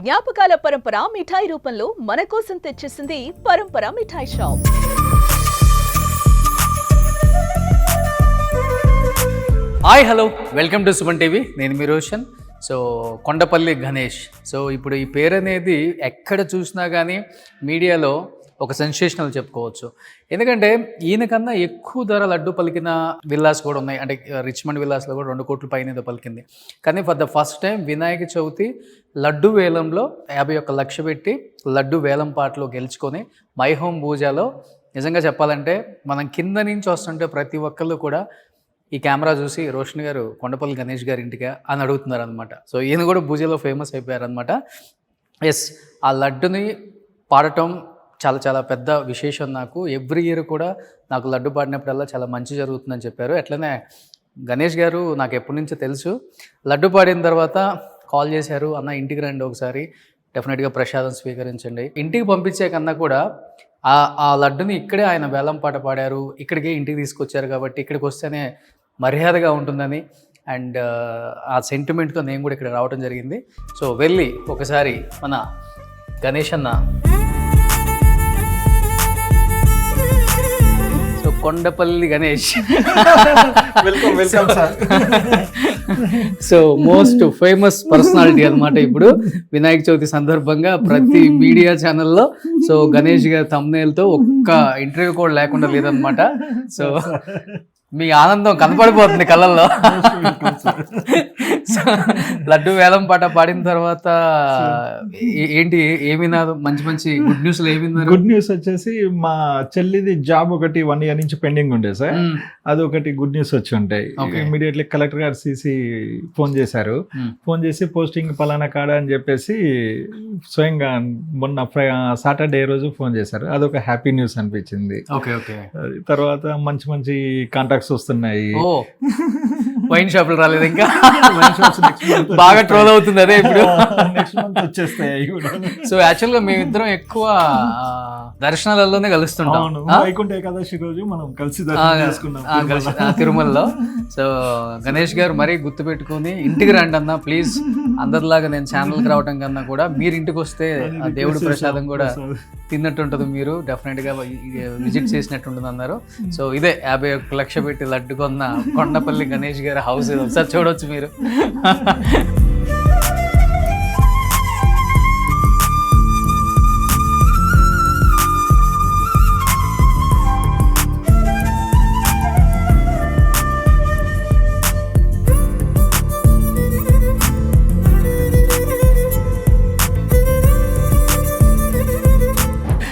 జ్ఞాపకాల పరంపర మిఠాయి రూపంలో మన కోసం తెచ్చేసింది పరంపర మిఠాయి shop. Hi hello welcome to Suman TV. నేను మీ రోషన్. సో కొండపల్లి గణేష్. సో ఇప్పుడు ఈ పేరు అనేది ఎక్కడ చూసినా కానీ మీడియాలో ఒక సెన్సేషనల్ చెప్పుకోవచ్చు. ఎందుకంటే ఈయనకన్నా ఎక్కువ ధర లడ్డు పలికిన విల్లాస్ కూడా ఉన్నాయి. అంటే రిచ్మండ్ విల్లాస్లో కూడా 2 కోట్ల పైన ఏదో పలికింది. కానీ for the first time Vinayaka Chavithi laddu వేలంలో 51 లక్షలు పెట్టి లడ్డు వేలం పాటలో గెలుచుకొని మై హోమ్ పూజలో నిజంగా చెప్పాలంటే మనం కింద నుంచి వస్తుంటే ప్రతి ఒక్కళ్ళు కూడా ఈ కెమెరా చూసి రోషన్ గారు కొండపల్లి గణేష్ గారి ఇంటిగా అని అడుగుతున్నారు అనమాట. సో ఈయన కూడా పూజలో ఫేమస్ అయిపోయారనమాట. ఎస్, ఆ లడ్డుని పాడటం చాలా చాలా పెద్ద విశేషం. నాకు ఎవ్రీ ఇయర్ కూడా నాకు లడ్డు పాడినప్పుడల్లా చాలా మంచి జరుగుతుందని చెప్పారు. అట్లనే గణేష్ గారు నాకు ఎప్పటి నుంచో తెలుసు. లడ్డు పాడిన తర్వాత కాల్ చేశారు, అన్న ఇంటికి రండి ఒకసారి, డెఫినెట్గా ప్రసాదం స్వీకరించండి. ఇంటికి పంపించే కన్నా కూడా ఆ లడ్డుని ఇక్కడే ఆయన వేలం పాట పాడారు, ఇక్కడికే ఇంటికి తీసుకొచ్చారు కాబట్టి ఇక్కడికి వస్తేనే మర్యాదగా ఉంటుందని అండ్ ఆ సెంటిమెంట్తో నేను కూడా ఇక్కడ రావడం జరిగింది. సో వెళ్ళి ఒకసారి మన గణేష్ అన్న, so Kondapalli Ganesh welcome sir. So most famous personality అనమాట ఇప్పుడు వినాయక చవితి సందర్భంగా ప్రతి మీడియా ఛానల్లో సో గణేష్ గారి థంబ్నెయిల్తో ఒక్క ఇంటర్వ్యూ కూడా లేకుండా లేదనమాట. సో మీ ఆనందం కనపడిపోతుంది కళ్ళల్లో. లడ్డు వేలం పాట పాడిన తర్వాత ఏంటి ఏమినా మంచి మంచి గుడ్ న్యూస్ ఏమిన్నారు? గుడ్ న్యూస్ వచ్చేసి మా చెల్లిది జాబ్ ఒకటి 1 year నుంచి పెండింగ్ ఉండే సార్. అది ఒకటి గుడ్ న్యూస్ వచ్చి ఉంటాయి. ఇమీడియట్లీ కలెక్టర్ గారు సిసి ఫోన్ చేశారు. ఫోన్ చేసి పోస్టింగ్ పలానా కాడ అని చెప్పేసి స్వయంగా మొన్న సాటర్డే రోజు ఫోన్ చేశారు. అదొక హ్యాపీ న్యూస్ అనిపించింది. తర్వాత మంచి మంచి కాంటాక్ట్స్ వస్తున్నాయి. వైన్ షాపులు రాలేదు ఇంకా, బాగా ట్రోల్ అవుతుంది అదే ఇప్పుడు. నెక్స్ట్ మంత్ వచ్చేస్తాయి. సో యాక్చువల్ గా మేమిద్దరం ఎక్కువ దర్శనాలలోనే కలుస్తుంటాం. వైకుంఠ ఏకాదశి రోజు మనం కలిసి తిరుమలలో. సో గణేష్ గారు మరీ గుర్తు పెట్టుకుని ఇంటికి రండి అన్న ప్లీజ్, అందరిలాగా నేను ఛానల్కి రావడం కన్నా కూడా మీరు ఇంటికి వస్తే ఆ దేవుడి ప్రసాదం కూడా తిన్నట్టు ఉంటుంది, మీరు డెఫినెట్ గా విజిట్ చేసినట్టు ఉంటుంది అన్నారు. సో ఇదే 51 లక్షలు పెట్టి లడ్డు కొన్న కొండపల్లి గణేష్ గారి హౌస్ ఒకసారి చూడవచ్చు మీరు.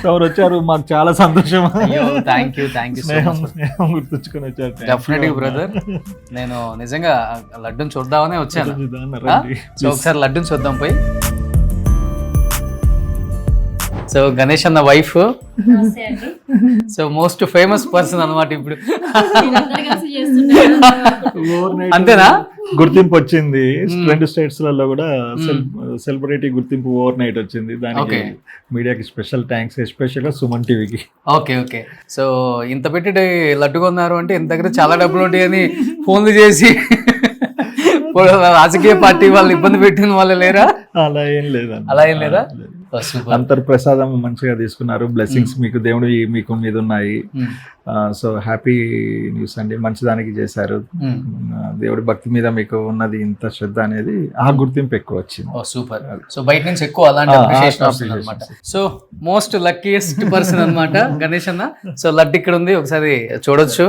ఎవరు వచ్చారు, మాకు చాలా సంతోషం. థ్యాంక్ యూ గుర్తుంచుకొని వచ్చారు. డెఫినెట్లీ బ్రదర్, నేను నిజంగా లడ్డుని చూద్దామనే వచ్చాను. సో ఒకసారి లడ్డుని చూద్దాం పోయి. సో గణేష్ అన్న wife, so most famous person అనమాట ఇప్పుడు. అంతేనా? గుర్తింపు వచ్చింది 2 states లలో కూడా సెలబ్రిటీ గుర్తింపు ఓవర్ నైట్ వచ్చింది. దానికి మీడియాకి స్పెషల్ థ్యాంక్స్, ఎస్పెషల్గా సుమన్ టీవీకి. ఓకే. సో ఇంత పెట్టి లడ్డు కొన్నారు అంటే ఇంత దగ్గర చాలా డబ్బులు ఉంటాయని ఫోన్లు చేసి రాజకీయ పార్టీ వాళ్ళు ఇబ్బంది పెట్టిన వాళ్ళు లేరా? అలా ఏం లేదా? అంతర్ ప్రసాదం మంచిగా తీసుకున్నారు. బ్లెస్సింగ్స్ మీకు దేవుడు మీకు మీద ఉన్నాయి. సో హ్యాపీ న్యూస్ అండి, మంచిదానికి చేశారు. దేవుడి భక్తి మీద మీకు ఉన్నది ఇంత శ్రద్ధ అనేది ఆ గుర్తింపు ఎక్కువ వచ్చింది. సూపర్. సో బయట నుంచి ఎక్కువ అలాంటి. సో మోస్ట్ లక్కీయెస్ట్ పర్సన్ అనమాట గణేష్ అన్న. సో లడ్డు ఇక్కడ ఉంది, ఒకసారి చూడొచ్చు.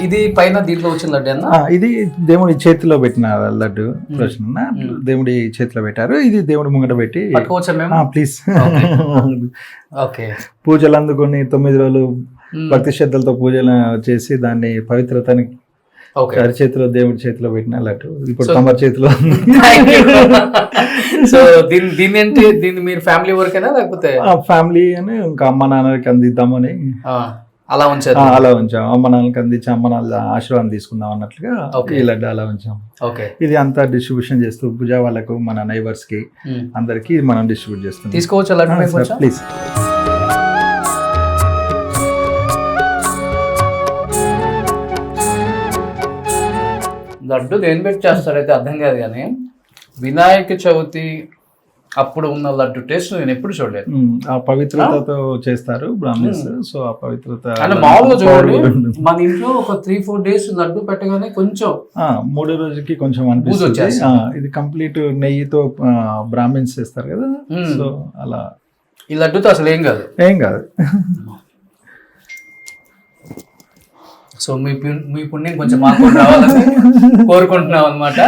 ఇది పైన దీంట్లో వచ్చిన లడ్డు అన్న, ఇది దేవుడి చేతిలో పెట్టిన లడ్డు. ప్రశ్న దేవుడి చేతిలో పెట్టారు. ఇది దేవుడి ముంగట పెట్టి ప్లీజ్. ఓకే. పూజలు అందుకొని 9 రోజులు భక్తి శ్రద్ధలతో పూజలు చేసి దాన్ని పవిత్రతని చేతిలో దేవుడి చేతిలో పెట్టిన లడ్డు ఇప్పుడు తమ చేతిలో. సో దీన్ని మీరు ఫ్యామిలీ వర్కేనా లేకపోతే? ఫ్యామిలీ అని ఇంకా అమ్మ నాన్నకి అందిద్దామని అలా ఉంచారు. అలా ఉంచాం. అమ్మ నాన్నకి అందించి అమ్మ నాన్న ఆశీర్వాదం తీసుకుందాం అన్నట్లుగా ఈ లడ్డు అలా ఉంచాం. ఓకే, ఇది అంతా డిస్ట్రిబ్యూషన్ చేస్తూ పూజ వాళ్ళకు, మన నైబర్స్ కి అందరికి మనం డిస్ట్రిబ్యూట్ చేస్తాం. తీసుకోవచ్చు లడ్డు ప్లీజ్. లడ్డు దేని పెట్టి చేస్తారైతే అర్థం కాదు, కానీ వినాయక చవితి అప్పుడు ఉన్న లడ్డు టేస్ట్ నేను ఎప్పుడు చూడలేదు. ఆ పవిత్రతతో చేస్తారు బ్రాహ్మణ్స్. సో ఆ పవిత్రత అంటే మామూలుగా చూడండి, మన ఇంట్లో ఒక 3-4 days లడ్డు పెట్టగానే కొంచెం 3వ రోజుకి కొంచెం అనిపిస్తుంది. ఇది కంప్లీట్ నెయ్యితో బ్రాహ్మణ్స్ చేస్తారు కదా, సో అలా. ఈ లడ్డుతో అసలు ఏం కాదు. సో మీ పుణ్యం కొంచెం మాకు రావాలని కోరుకుంటున్నాం అనమాట.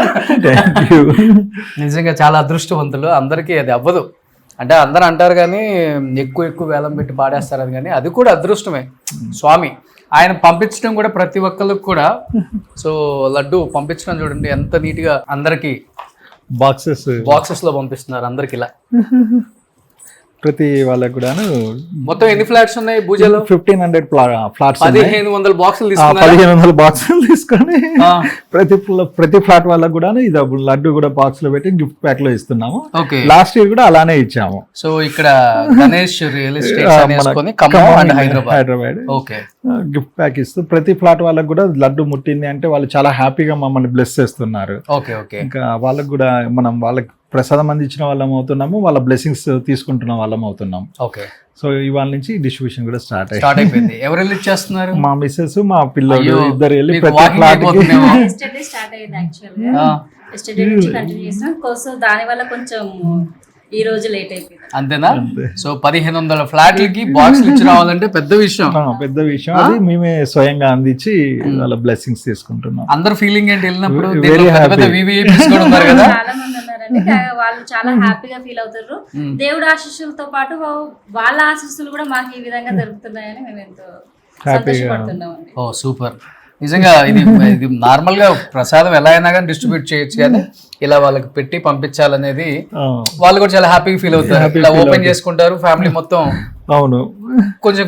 నిజంగా చాలా అదృష్టవంతులు. అందరికీ అది అవ్వదు. అంటే అందరూ అంటారు కానీ ఎక్కువ వేలం పెట్టి పాడేస్తారు కానీ అది కూడా అదృష్టమే. స్వామి ఆయన పంపించడం కూడా ప్రతి ఒక్కరికి కూడా. సో లడ్డు పంపించడం చూడండి ఎంత నీట్గా అందరికి బాక్సెస్ లో పంపిస్తున్నారు అందరికి ఇలా. ప్రతి వాళ్ళకి కూడాను. మొత్తం ఎన్ని ఫ్లాట్స్ ఉన్నాయి పూజలో? 1500 ఫ్లాట్స్. 1500 బాక్సులు 1500 బాక్సులు తీసుకొని ప్రతి ఫ్లాట్ వాళ్ళకి కూడా ఇది లడ్డు కూడా బాక్స్ లో పెట్టి గిఫ్ట్ ప్యాక్ లో ఇస్తున్నాము. లాస్ట్ ఇయర్ కూడా అలానే ఇచ్చాము. సో ఇక్కడ Ganesh real estate Hyderabad gift pack ఇస్తూ ప్రతి ఫ్లాట్ వాళ్ళకి కూడా లడ్డు ముట్టింది అంటే వాళ్ళు చాలా హ్యాపీగా మమ్మల్ని బ్లెస్ చేస్తున్నారు. ఇంకా వాళ్ళకి కూడా మనం వాళ్ళకి ప్రసాదం అందించిన వాళ్ళం అవుతున్నాము, వాళ్ళ బ్లెస్సింగ్స్ తీసుకుంటున్న వాళ్ళం అవుతున్నాం. సో ఇవాళ నుంచి డిస్ట్రిబ్యూషన్ కూడా స్టార్ట్ అయిపోయింది. ఎవరు వెళ్ళి చేస్తున్నారు? మా మిస్సెస్, మా పిల్లలు ఇద్దరు వెళ్ళి దాని వల్ల కొంచెం ఈ రోజు లేట్ అయిపోయింది. అంతేనా? సో 1500 ఫ్లాట్లకి బాక్స్ ఇచ్చి రావాలంటే పెద్ద విషయం. అది మేమే స్వయంగా అందించి వాళ్ళ బ్లెస్సింగ్స్ తీసుకుంటున్నాం. అందరు ఫీలింగ్ ఏంటి వెళ్ళినప్పుడు? చాలా మంది ఉన్నారండి, వాళ్ళు చాలా హ్యాపీగా ఫీల్ అవుతారు. దేవుడు ఆశీస్సులతో పాటు వాళ్ళ ఆశీస్సులు కూడా మాకు ఈ విధంగా దొరుకుతున్నాయని మేము ఎంతో సంతోషపడుతున్నాం. ఓ సూపర్. నిజంగా ఇది నార్మల్ గా ప్రసాదం ఎలా అయినా కానీ డిస్ట్రిబ్యూట్ చేయొచ్చు, కానీ ఇలా వాళ్ళకి పెట్టి పంపించాలనేది వాళ్ళు కూడా చాలా హ్యాపీగా ఫీల్ అవుతారు. ఇలా ఓపెన్ చేసుకుంటారు ఫ్యామిలీ మొత్తం. అవును, కొంచెం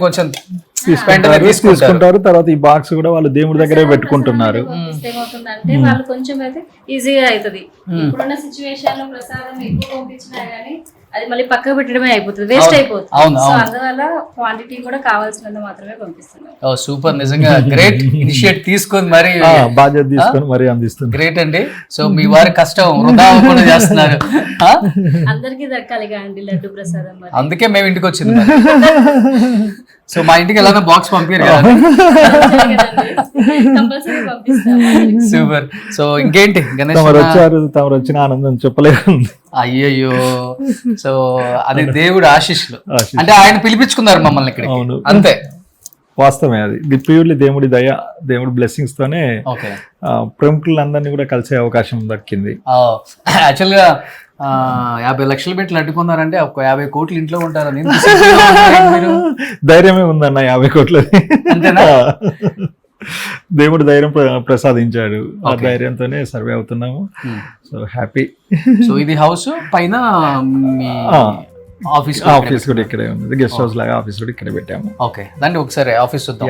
తీసుకుంటారు. తర్వాత ఈ బాక్స్ కూడా వాళ్ళు దేవుడి దగ్గరే పెట్టుకుంటున్నారు. ఏమవుతుందంటే వాళ్ళు కొంచెం అయితే ఈజీగా అవుతుంది. ఇప్పుడున్న సిచ్యువేషన్ లో ప్రసాదం ఎక్కువ పంపించినా గానీ అది మళ్ళీ పక్కకు పెట్టడమే అయిపోతుంది, వేస్ట్ అయిపోతుంది. సో అందువల్ల క్వాంటిటీ కూడా కావాల్సినంత మాత్రమే పంపిస్తున్నాం. సూపర్, నిజంగా గ్రేట్ ఇనిషియేట్ తీసుకొని మరి బాధ్యత తీసుకొని మరి అందిస్తుంది. గ్రేట్ అండి. సో మీ వారి కష్టం వృధా అవ్వకుండా చేస్తున్నారు. అందరికీ దక్కాలి అండి లడ్డు ప్రసాదం, అందుకే మేము ఇంటికి వచ్చింది. సో మా ఇంటికి ఎలా బాక్స్ పంపారు కదా. సూపర్. సో ఇంకేంటి గణేష్ తమరు వచ్చిన ఆనందం చెప్పలేదు. అయ్యయ్యో, సో అది దేవుడు ఆశీస్సులు. అంటే ఆయన పిలిపించుకున్నారు మమ్మల్ని ఇక్కడ. అంతే, వాస్తవమే. అది ప్యూర్లీ దేవుడి దయ, దేవుడి బ్లెస్సింగ్స్ తోనే ప్రముఖులందరినీ కూడా కలిసే అవకాశం దక్కింది. యాక్చువల్ గా 50 లక్షలు పెట్టి అడ్డుకున్నారంటే ఒక 50 కోట్లు ఇంట్లో ఉంటారని ధైర్యమే ఉందన్న. 50 కోట్లు అంతేనా? దేవుడు ధైర్యం ప్రసాదించాడు. ఆ ధైర్యంతోనే సర్వే అవుతున్నాము. So happy. సో ఇది హౌస్ పైన ఆఫీస్ కూడా ఇక్కడే ఉంది. గెస్ట్ హౌస్ లాగా ఆఫీస్ కూడా ఇక్కడే పెట్టాము. ఓకే, దాన్ని ఒకసారి ఆఫీస్ చూద్దాం.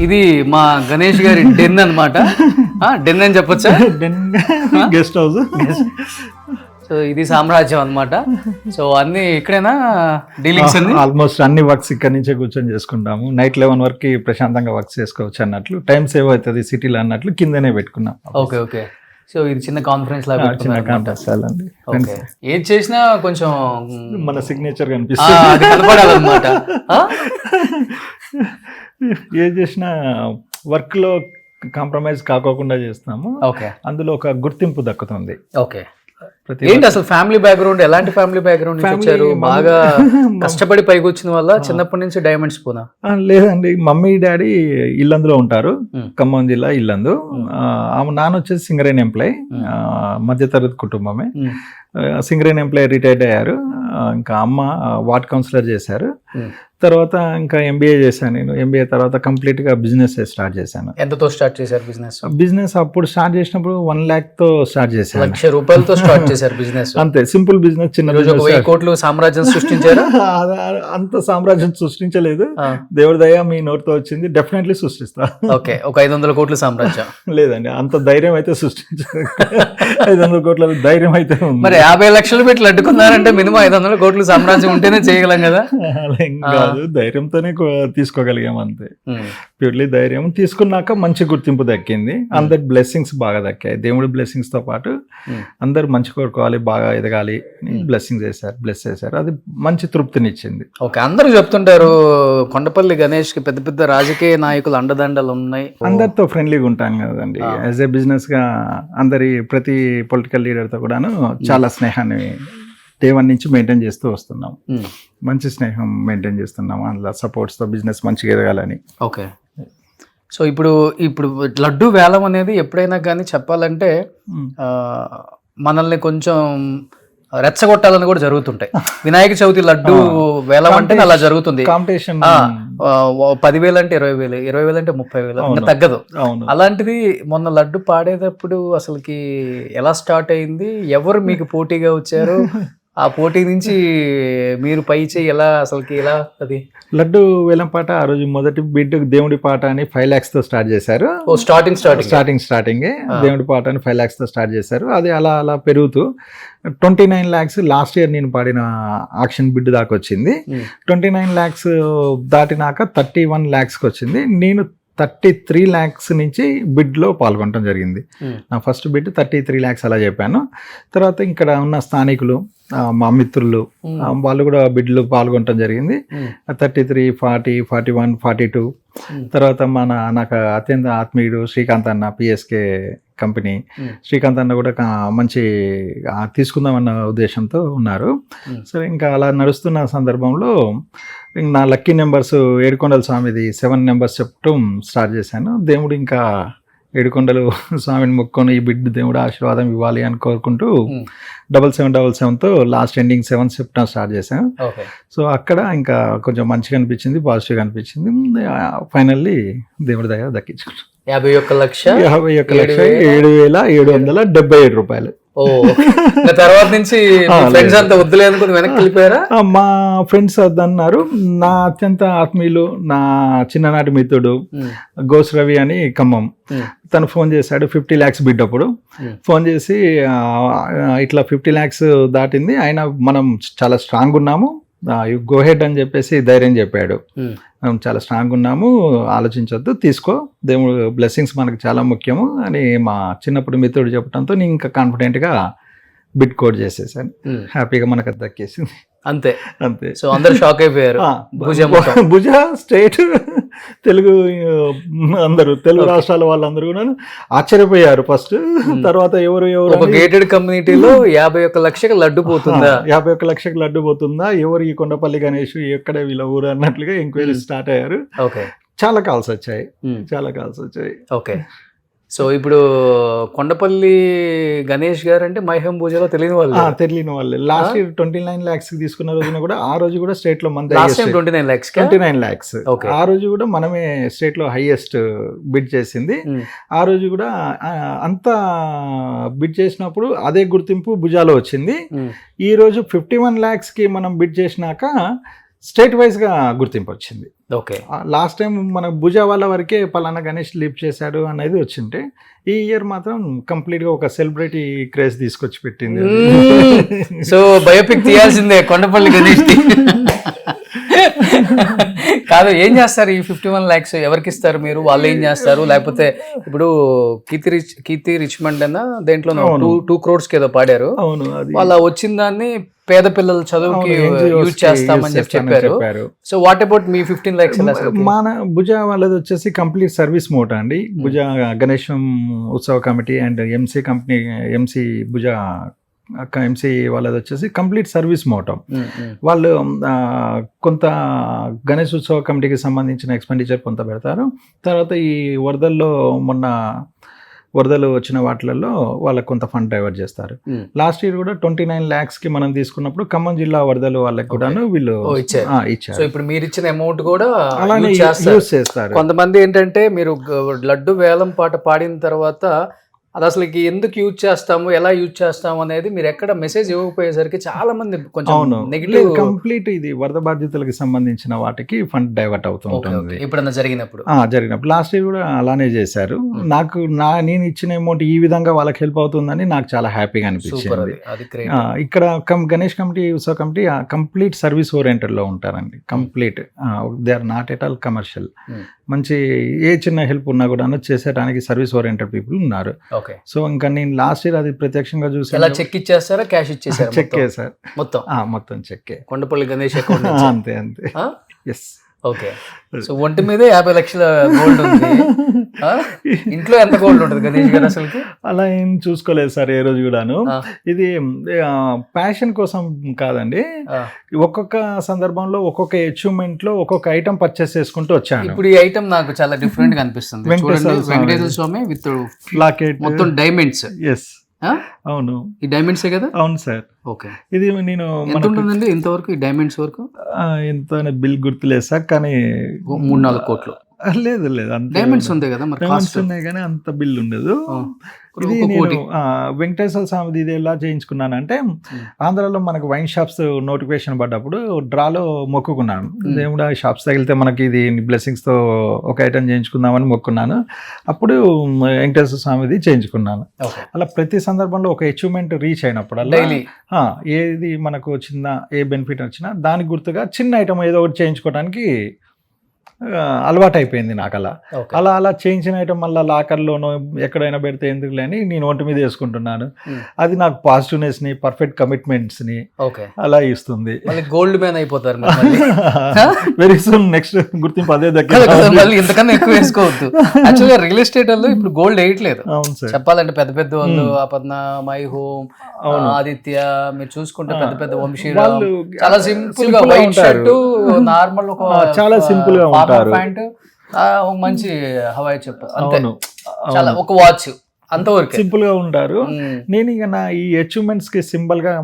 ఇది మా గణేష్ గారి డెన్ అనమాట. డెన్ అని చెప్పొచ్చా? Guest house. సో ఇది సామ్రాజ్యం అనమాట. సో అన్ని ఇక్కడేనా డీలింగ్స్? ఆల్మోస్ట్ అన్ని వర్క్స్ ఇక్కడ నుంచే కూర్చొని చేసుకుంటాము. నైట్ 11 వరకు ప్రశాంతంగా వర్క్ చేసుకోవచ్చు అన్నట్లు, టైం సేవ్ అవుతుంది సిటీలో అన్నట్లు కిందనే పెట్టుకున్నాం. ఓకే. సో ఇది చిన్న కాన్ఫరెన్స్ లాగా పెట్టుకున్నాం. ఏది చేసినా కొంచెం మన సిగ్నేచర్ కనిపిస్తుంది, కనపడాలన్నమాట. ఏది చేసినా వర్క్ లో కాంప్రమైజ్ కాకోకుండా చేస్తాము. అందులో ఒక గుర్తింపు దక్కుతుంది. ఓకే. ఏంటి అసలు ఫ్యామిలీ బ్యాక్గ్రౌండ్? ఎలాంటి ఫ్యామిలీ బ్యాక్గ్రౌండ్ వచ్చారు? బాగా కష్టపడి పైకి వచ్చిన వల్ల చిన్నప్పటి నుంచి డైమండ్స్ పోనా? లేదండి, మమ్మీ డాడీ ఇల్లందులో ఉంటారు, ఖమ్మం జిల్లా ఇల్లందు. ఆమె నాన్న వచ్చేసి సింగరేణి ఎంప్లాయ్, మధ్యతరగతి కుటుంబమే. సింగరేణి ఎంప్లాయ్ రిటైర్డ్ అయ్యారు. ఇంకా అమ్మ వార్డ్ కౌన్సిలర్ చేశారు. తర్వాత ఇంకా ఎంబీఏ చేశాను నేను. ఎంబీఏ తర్వాత కంప్లీట్గా బిజినెస్ స్టార్ట్ చేశాను. ఎంతతో స్టార్ట్ చేశారు బిజినెస్? బిజినెస్ అప్పుడు స్టార్ట్ చేసినప్పుడు 1 lakh-తో స్టార్ట్ చేశాను. ₹1,00,000 స్టార్ట్ చేశారు బిజినెస్. అంతే, సింపుల్ బిజినెస్. చిన్న రోజు 1,000 కోట్లు సామ్రాజ్యం సృష్టించారు. అంత సామ్రాజ్యం సృష్టించలేదు, దేవుడి దయ మీ నోటితో వచ్చింది. డెఫినెట్లీ సృష్టిస్తా. ఓకే, ఒక 500 కోట్ల సామ్రాజ్యం లేదండి, అంత ధైర్యం అయితే సృష్టించలేదు. 500 కోట్ల ధైర్యం అయితే ఉంది. మరి 50 లక్షలు పెట్టి అడ్డుకున్నారంటే మినిమం 500 కోట్లు సామ్రాజ్యం ఉంటేనే చేయగలం కదా. అలా ఏం కాదు, ధైర్యంతోనే తీసుకోగలిగాం అంతే. ప్యూర్లీ ధైర్యం తీసుకున్నాక మంచి గుర్తింపు దక్కింది. అందరి బ్లెస్సింగ్స్ బాగా దక్కాయి. దేవుడి బ్లెస్సింగ్స్ తో పాటు అందరు మంచి కోరుకోవాలి, బాగా ఎదగాలి, బ్లెస్సింగ్ చేశారు, బ్లెస్ చేశారు. అది మంచి తృప్తినిచ్చింది. ఓకే, అందరూ చెప్తుంటారు కొండపల్లి గణేష్ కి పెద్ద పెద్ద రాజకీయ నాయకులు అండదండలు ఉన్నాయి. అందరితో ఫ్రెండ్లీగా ఉంటాను కదండి. యాజ్ ఏ బిజినెస్ గా ప్రతి పొలిటికల్ లీడర్ తో కూడాను చాలా స్నేహాన్ని డే 1 నుంచి మెయింటైన్ చేస్తూ వస్తున్నాం. మంచి స్నేహం మెయింటైన్ చేస్తున్నాం. అందులో సపోర్ట్స్తో బిజినెస్ మంచిగా ఎదగాలని. ఓకే, సో ఇప్పుడు లడ్డు వేలం అనేది ఎప్పుడైనా కానీ చెప్పాలంటే మనల్ని కొంచెం రెచ్చగొట్టాలని కూడా జరుగుతుంటాయి. వినాయక చవితి లడ్డు వేలం అంటే అలా జరుగుతుంది. కాంపిటీషన్ 10,000 అంటే 20,000, 20,000 అంటే 30,000, ఇంకా తగ్గదు. అలాంటిది మొన్న లడ్డు పాడేటప్పుడు అసలుకి ఎలా స్టార్ట్ అయింది? ఎవరు మీకు పోటీగా వచ్చారు? ఆ పోటీ నుంచి మీరు పై చేయి ఎలా అసలుకి ఎలా? అది లడ్డు వేలం పాట ఆ రోజు మొదటి బిడ్ దేవుడి పాట అని 5 lakhs-తో స్టార్ట్ చేశారు. స్టార్టింగ్ దేవుడి పాట అని 5 lakhs-తో స్టార్ట్ చేశారు. అది అలా అలా పెరుగుతూ 29 lakhs లాస్ట్ ఇయర్ నేను పాడిన ఆక్షన్ బిడ్ దాకా వచ్చింది. 29 lakhs దాటినాక 31 lakhs-కి వచ్చింది. నేను 33 lakhs నుంచి బిడ్లో పాల్గొనడం జరిగింది. నా ఫస్ట్ బిడ్ 33 lakhs అలా చెప్పాను. తర్వాత ఇక్కడ ఉన్న స్థానికులు, మా మిత్రులు, వాళ్ళు కూడా బిడ్లు పాల్గొనడం జరిగింది. 33, 40, 41, 42. తర్వాత నాకు అత్యంత ఆత్మీయుడు శ్రీకాంత్ అన్న, పిఎస్కే కంపెనీ, శ్రీకాంత్ అన్న కూడా మంచి తీసుకుందామన్న ఉద్దేశంతో ఉన్నారు. సరే, ఇంకా అలా నడుస్తున్న సందర్భంలో నా లక్కీ నెంబర్స్ ఏడుకొండల స్వామిది 7 numbers చెప్పడం స్టార్ట్ చేశాను. దేవుడు ఇంకా ఏడుకొండలు స్వామిని మొక్కుకొని ఈ బిడ్డ దేవుడు ఆశీర్వాదం ఇవ్వాలి అని కోరుకుంటూ 7777తో లాస్ట్ ఎండింగ్ 7 చెప్పడం స్టార్ట్ చేశాను. సో అక్కడ ఇంకా కొంచెం మంచిగా అనిపించింది, పాజిటివ్గా అనిపించింది. ఫైనల్లీ దేవుడి దయ దక్కించుకున్నాను. 51,7,777 రూపాయలు. తర్వాత నుంచి ఫ్రెండ్స్ అంతా వద్దులే అనుకుని వెనక్కి వెళ్ళిపోయారా? మా ఫ్రెండ్స్ అన్నారు. నా అత్యంత ఆత్మీయులు, నా చిన్ననాటి మిత్రుడు గోస్ రవి అని ఖమ్మం, తను ఫోన్ చేశాడు 50 lakhs బిడ్ అప్పుడు. ఫోన్ చేసి ఇట్లా 50 lakhs దాటింది, అయినా మనం చాలా స్ట్రాంగ్ ఉన్నాము, గో హెడ్ అని చెప్పేసి ధైర్యం చెప్పాడు. మనం చాలా స్ట్రాంగ్ ఉన్నాము, ఆలోచించొద్దు, తీసుకో, దేవుడు బ్లెస్సింగ్స్ మనకు చాలా ముఖ్యము అని మా చిన్నప్పుడు మిత్రుడు చెప్పడంతో నేను ఇంకా కాన్ఫిడెంట్గా బిడ్ కోడ్ చేసేసాను. హ్యాపీగా మనకు అది దక్కేసింది. అంతే. సో అందరు షాక్ అయిపోయారు. భుజ స్టేట్ తెలుగు అందరూ తెలుగు రాష్ట్రాల వాళ్ళందరూ కూడా ఆశ్చర్యపోయారు ఫస్ట్. తర్వాత ఎవరు ఒక గేటెడ్ కమ్యూనిటీలో 51 లక్షలకు లడ్డు పోతుందా, 51 లక్షలకు లడ్డు పోతుందా, ఎవరు ఈ కొండపల్లి గణేష్, ఎక్కడ వీళ్ళ ఊరు అన్నట్లుగా ఎంక్వైరీ స్టార్ట్ అయ్యారు. చాలా కాల్స్ వచ్చాయి. ఓకే, సో ఇప్పుడు కొండపల్లి గణేష్ గారు అంటే మైహం పూజలో తెలియని వాళ్ళే. లాస్ట్ ఇయర్ 29 lakhs తీసుకున్న రోజున కూడా, ఆ రోజు కూడా స్టేట్ లో 29 lakhs. ఆ రోజు కూడా మనమే స్టేట్ లో హైయెస్ట్ బిడ్ చేసింది. ఆ రోజు కూడా అంత బిడ్ చేసినప్పుడు అదే గుర్తింపు భుజాలో వచ్చింది. ఈ రోజు 51 lakhs కి మనం బిడ్ చేసినాక స్టేట్ వైజ్ గా గుర్తింపు వచ్చింది. ఓకే, లాస్ట్ టైం మన భుజ వాళ్ళ వరకే పలానా గణేష్ లీప్ చేశాడు అనేది వచ్చింటే, ఈ ఇయర్ మాత్రం కంప్లీట్ గా ఒక సెలబ్రిటీ క్రేజ్ తీసుకొచ్చి పెట్టింది. సో బయోపిక్ తీయాల్సిందే కొండపల్లి గణేష్. కాదు, ఏం చేస్తారు ఈ 51 lakhs? ఎవరికి ఇస్తారు మీరు? వాళ్ళు ఏం చేస్తారు? లేకపోతే ఇప్పుడు కీర్తి రిచ్మండ్ అన్న దేంట్లో 2 crores ఏదో పాడారు, వాళ్ళ వచ్చిన దాన్ని పేద పిల్లల చదువుకి యూజ్ చేస్తామని చెప్పారు. So what about me 15 lakhs? మన భుజ వాళ్ళది వచ్చేసి కంప్లీట్ సర్వీస్ మోట అండి. భుజ గణేశం ఉత్సవ కమిటీ అండ్ ఎంసీ భుజ ఎంసీ వాళ్ళది వచ్చేసి కంప్లీట్ సర్వీస్ మోటం. వాళ్ళు కొంత గణేష్ ఉత్సవ కమిటీకి సంబంధించిన ఎక్స్పెండిచర్ కొంత పెడతారు. తర్వాత ఈ వరదల్లో మొన్న వరదలు వచ్చిన వాటిలలో వాళ్ళకి కొంత ఫండ్ డైవర్ట్ చేస్తారు. లాస్ట్ ఇయర్ కూడా 29 lakhs కి మనం తీసుకున్నప్పుడు ఖమ్మం జిల్లా వరదలు వాళ్ళకి కూడాను వీళ్ళు ఇచ్చారు. సో ఇప్పుడు మీరు ఇచ్చిన అమౌంట్ కూడా అలానే యూజ్ చేస్తారు. కొంతమంది ఏంటంటే మీరు లడ్డు వేలం పాట పాడిన తర్వాత అది అసలు ఎందుకు యూజ్ చేస్తాము, ఎలా యూజ్ చేస్తాము అనేది మీరు ఎక్కడ మెసేజ్ ఇవ్వకపోయేసరికి చాలా మంది కొంచెం నెగిటివ్. కంప్లీట్ ఇది వరద బాధితులకు సంబంధించిన వాటికి ఫండ్ డైవర్ట్ అవుతుంటుంది ఎప్పుడన్నా జరిగినప్పుడు. లాస్ట్ ఇయర్ కూడా అలానే చేశారు. నాకు నేను ఇచ్చిన అమౌంట్ ఈ విధంగా వాళ్ళకి హెల్ప్ అవుతుందని నాకు చాలా హ్యాపీగా అనిపించింది. ఇక్కడ గణేష్ కమిటీ, ఉత్సవ కమిటీ కంప్లీట్ సర్వీస్ ఓరియంటెడ్ లో ఉంటారండి. Complete they are not at all commercial. మంచి ఏ చిన్న హెల్ప్ ఉన్నా కూడా చేసేటానికి సర్వీస్ ఓరియంటెడ్ పీపుల్ ఉన్నారు. సో ఇంకా నేను లాస్ట్ ఇయర్ అది ప్రత్యక్షంగా చూసాను. చెక్ ఇచ్చేస్తారా, క్యాష్ ఇచ్చేసారా? చెక్ సార్, మొత్తం చెక్. కొండపల్లి గణేష్ అకౌంట్ అంతే. ఎస్. ఓకే. సో ఒంటి మీదే 50 లక్షల గోల్డ్ ఉంది. ఇంట్లో ఎంత గోల్డ్ ఉంటుంది గణేష్ గారు అసలుకి? అలా ఏం చూసుకోలేదు సార్ ఏ రోజు కూడాను. ఇది ప్యాషన్ కోసం కాదండి. ఒక్కొక్క సందర్భంలో ఒక్కొక్క అచీవ్మెంట్ లో ఒక్కొక్క ఐటమ్ పర్చేస్ చేసుకుంటూ వచ్చాను. ఇప్పుడు ఈ ఐటమ్ నాకు చాలా డిఫరెంట్ గా అనిపిస్తుంది. వెంకటేశ్వర స్వామి విత్ లాకెట్, మొత్తం డైమండ్స్. ఎస్, అవును. ఈ డైమండ్స్ కదా? అవును సార్. ఓకే. ఇది నేను ఎంత ఉంటుందండి ఇంతవరకు ఈ డైమండ్స్ వరకు? ఎంత బిల్ గుర్తులేదు సార్, కానీ 3-4 కోట్లు. లేదు డైమండ్స్ ఉంటాయి కదా, డైమండ్స్ ఉన్నాయి కానీ అంత బిల్ ఉండదు. ఇది నేను వెంకటేశ్వర స్వామిది ఇది ఎలా చేయించుకున్నానంటే, ఆంధ్రాలో మనకు వైన్ షాప్స్ నోటిఫికేషన్ పడ్డప్పుడు డ్రాలో మొక్కుకున్నాను. దేవుడా షాప్స్ తగిలితే మనకి ఇది బ్లెస్సింగ్స్ తో ఒక ఐటమ్ చేయించుకుందామని మొక్కున్నాను. అప్పుడు వెంకటేశ్వర స్వామిది చేయించుకున్నాను. అలా ప్రతి సందర్భంలో ఒక అచీవ్మెంట్ రీచ్ అయినప్పుడు ఏది మనకు చిన్న ఏ బెనిఫిట్ వచ్చినా దానికి గుర్తుగా చిన్న ఐటమ్ ఏదో ఒకటి చేయించుకోవడానికి అలవాటు అయిపోయింది నాకు. అలా చేయించిన ఐటమ్ మళ్ళీ లాకర్లోనో ఎక్కడైనా పెడితే ఎందుకు లేని నేను ఒంటి మీద వేసుకుంటున్నాను. అది నాకు పాజిటివ్నెస్ ని, పర్ఫెక్ట్ కమిట్మెంట్స్ ని అలా ఇస్తుంది. గోల్డ్ మ్యాన్ అయిపోతారు వెరీ సూన్. నెక్స్ట్ గుర్తింపు అదే దగ్గర ఇంతకన్నా ఎక్కువ వేసుకోవద్దు. యాక్చువల్గా రియల్ ఎస్టేట్ వాళ్ళు ఇప్పుడు గోల్డ్ వేయట్లేదు. అవును సార్. చెప్పాలంటే పెద్ద పెద్ద వాళ్ళు అపర్ణ, మై హోమ్, ఆదిత్య, మీరు చూసుకుంటే పెద్ద పెద్ద వంశీ వాళ్ళు చాలా సింపుల్ గా వైట్ షర్ట్, నార్మల్ ఒక చాలా సింపుల్ గా ప్యాంట్, మంచి హవాయి చెప్పు, అంతే. చాలా ఒక వాచ్, అంతవరకు సింపుల్ గా ఉంటారు. నేను ఇక నా ఈ అచీవ్మెంట్స్ కి సింబల్ గా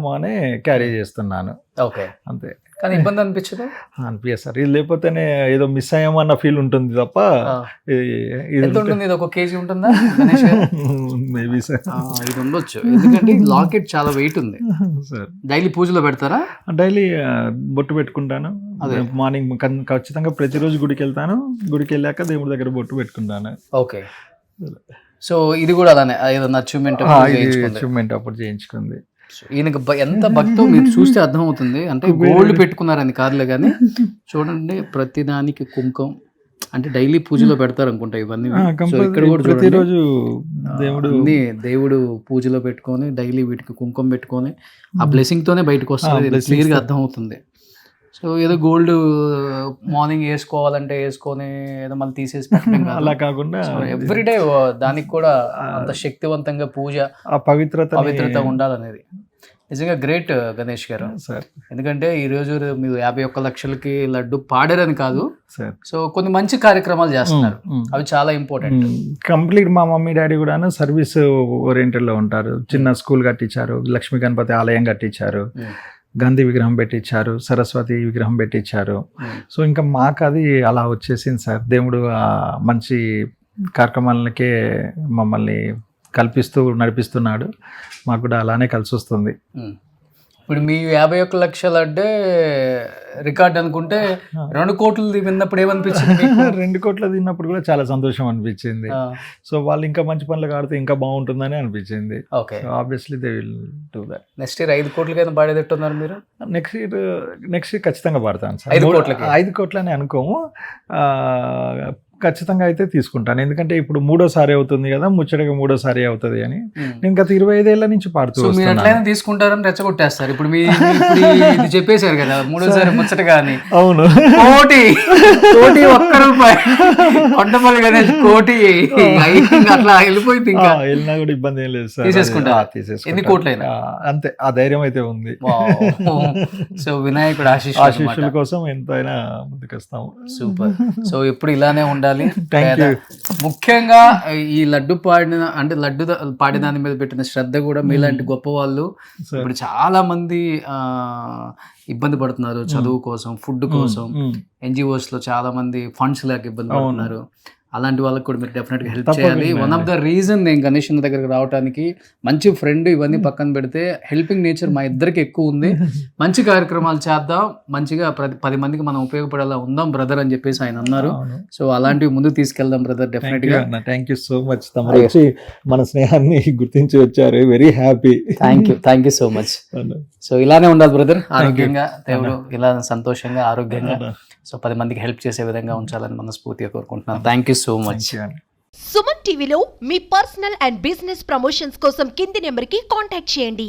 క్యారీ చేస్తున్నాను. ఓకే, అంతే. కానీ ఇబ్బంది అనిపించదు? అనిపించదు సార్. ఇది లేకపోతేనే ఏదో మిస్ అయ్యామన్న ఫీల్ ఉంటుంది తప్ప. ఎంత ఉంటుంది? ఇది 1 kg ఉంటుందా? మేబీ సార్, ఇది ఉండొచ్చు. ఎందుకంటే లాకెట్ చాలా వెయిట్ ఉంది సార్. డైలీ పూజలో పెడతారా? డైలీ బొట్టు పెట్టుకుంటాను. మార్నింగ్ ఖచ్చితంగా ప్రతిరోజు గుడికి వెళ్తాను. గుడికి వెళ్ళాక దేవుడి దగ్గర బొట్టు పెట్టుకుంటాను. ఓకే. సో ఇది కూడా అలానే ఏదైనా అచీవ్మెంట్ అప్పుడు చేయించుకుంది. ఈయనకి ఎంత భక్తో మీరు చూస్తే అర్థమవుతుంది. అంటే గోల్డ్ పెట్టుకున్నారని కాదులే కానీ చూడండి, ప్రతిదానికి కుంకుమ, అంటే డైలీ పూజలో పెడతారు అనుకుంటా ఇవన్నీ. ఇక్కడ కూడా ప్రతిరోజు దేవుడు పూజలో పెట్టుకొని డైలీ వీటికి కుంకుమ పెట్టుకొని ఆ బ్లెస్సింగ్ తోనే బయటకు వస్తుంది. క్లియర్ గా అర్థమవుతుంది. సో ఏదో గోల్డ్ మార్నింగ్ వేసుకోవాలంటే వేసుకొని ఏదో మళ్ళీ తీసేసి పెట్టడం అలా కాకుండా ఎవ్రీడే దానికి కూడా అంత శక్తివంతంగా పూజ, పవిత్రత ఉండాలనేది నిజంగా గ్రేట్ గణేష్ గారు సార్. ఎందుకంటే ఈ రోజు మీరు 51 లక్షలకి లడ్డు పాడారని కాదు సార్. సో కొన్ని మంచి కార్యక్రమాలు చేస్తున్నారు, అవి చాలా ఇంపార్టెంట్. కంప్లీట్ మా మమ్మీ డాడీ కూడా సర్వీస్ ఓరియంటెడ్ లో ఉంటారు. చిన్న స్కూల్ కట్టించారు, లక్ష్మీ గణపతి ఆలయం కట్టించారు, గాంధీ విగ్రహం పెట్టించారు, సరస్వతి విగ్రహం పెట్టించారు. సో ఇంకా మాకు అది అలా వచ్చేసింది సార్. దేవుడు మంచి కార్యక్రమాలకే మమ్మల్ని కల్పిస్తూ నడిపిస్తున్నాడు. మాకు కూడా అలానే కలిసి వస్తుంది. ఇప్పుడు మీ 51 లక్షలు అంటే రికార్డ్ అనుకుంటే 2 కోట్లు విన్నప్పుడు ఏమనిపించింది? 2 కోట్లు తిన్నప్పుడు కూడా చాలా సంతోషం అనిపించింది. సో వాళ్ళు ఇంకా మంచి పనులు ఆడితే ఇంకా బాగుంటుందని అనిపించింది. Okay, obviously they will do that. Next year 5 కోట్లకైనా పాడేటట్టున్నారు మీరు? నెక్స్ట్ ఇయర్ ఖచ్చితంగా పాడతాను సార్. 5 కోట్లని అనుకోము, ఖచ్చితంగా అయితే తీసుకుంటాను. ఎందుకంటే ఇప్పుడు 3వసారి అవుతుంది కదా, ముచ్చటగా 3వసారి అవుతుంది అని నేను గత 25 ఏళ్ల నుంచి పాడుతూ తీసుకుంటారని రెచ్చగొట్టేస్తారు. ఇప్పుడు చెప్పేశారు కదా 3వసారి ముచ్చటగా అని. అవును, కోటి ఒక్క రూపాయి కొండపల్లి గణేష్ కోటి అట్లా వెళ్ళిపోయింది ఇంకా వెళ్ళినా కూడా ఇబ్బంది ఏం లేదు సార్. తీసేసుకుంటారా? తీసేసుకుంటా. ఎన్ని కోట్లైనా? అంతే, ఆ ధైర్యం అయితే ఉంది. సో వినాయకుడు ఆశీస్సుల కోసం ఎంతైనా ముందుకొస్తాము. సూపర్. సో ఎప్పుడు ఇలానే ఉండాలి. Thank you. ముఖ్యంగా ఈ లడ్డు పాడిన అంటే లడ్డు పాడిన దాని మీద పెట్టిన శ్రద్ధ కూడా మీలాంటి గొప్ప వాళ్ళు ఇప్పుడు చాలా మంది ఇబ్బంది పడుతున్నారు చదువు కోసం, ఫుడ్ కోసం. NGOs లో చాలా మంది ఫండ్స్ లేక ఇబ్బంది పడుతున్నారు. అలాంటి వాళ్ళకి కూడా మీరు డెఫినెట్గా హెల్ప్ చేయాలి. వన్ ఆఫ్ ద రీజన్ నేను గణేష్ అన్న దగ్గరికి రావడానికి మంచి ఫ్రెండ్ ఇవన్నీ పక్కన పెడితే హెల్పింగ్ నేచర్ మా ఇద్దరికి ఎక్కువ ఉంది. మంచి కార్యక్రమాలు చేద్దాం, మంచిగా 10 మందికి మనం ఉపయోగపడేలా ఉందాం బ్రదర్ అని చెప్పేసి ఆయన అన్నారు. సో అలాంటివి ముందుకు తీసుకెళ్దాం బ్రదర్ డెఫినెట్ గా. Thank you so much. తమరు వచ్చి మన స్నేహాన్ని గుర్తించి వచ్చారు. Very happy. Thank you so much. So ఇలానే ఉండాలి బ్రదర్, ఆరోగ్యంగా దేవుడు ఇలా సంతోషంగా ఆరోగ్యంగా సో 10 మందికి హెల్ప్ చేసే విధంగా ఉంచాలని మనస్ఫూర్తిగా కోరుకుంటున్నాను. Thank you so much. Suman టీవీలో మీ పర్సనల్ అండ్ బిజినెస్ ప్రమోషన్స్ కోసం కింది నెంబర్కి కాంటాక్ట్ చేయండి.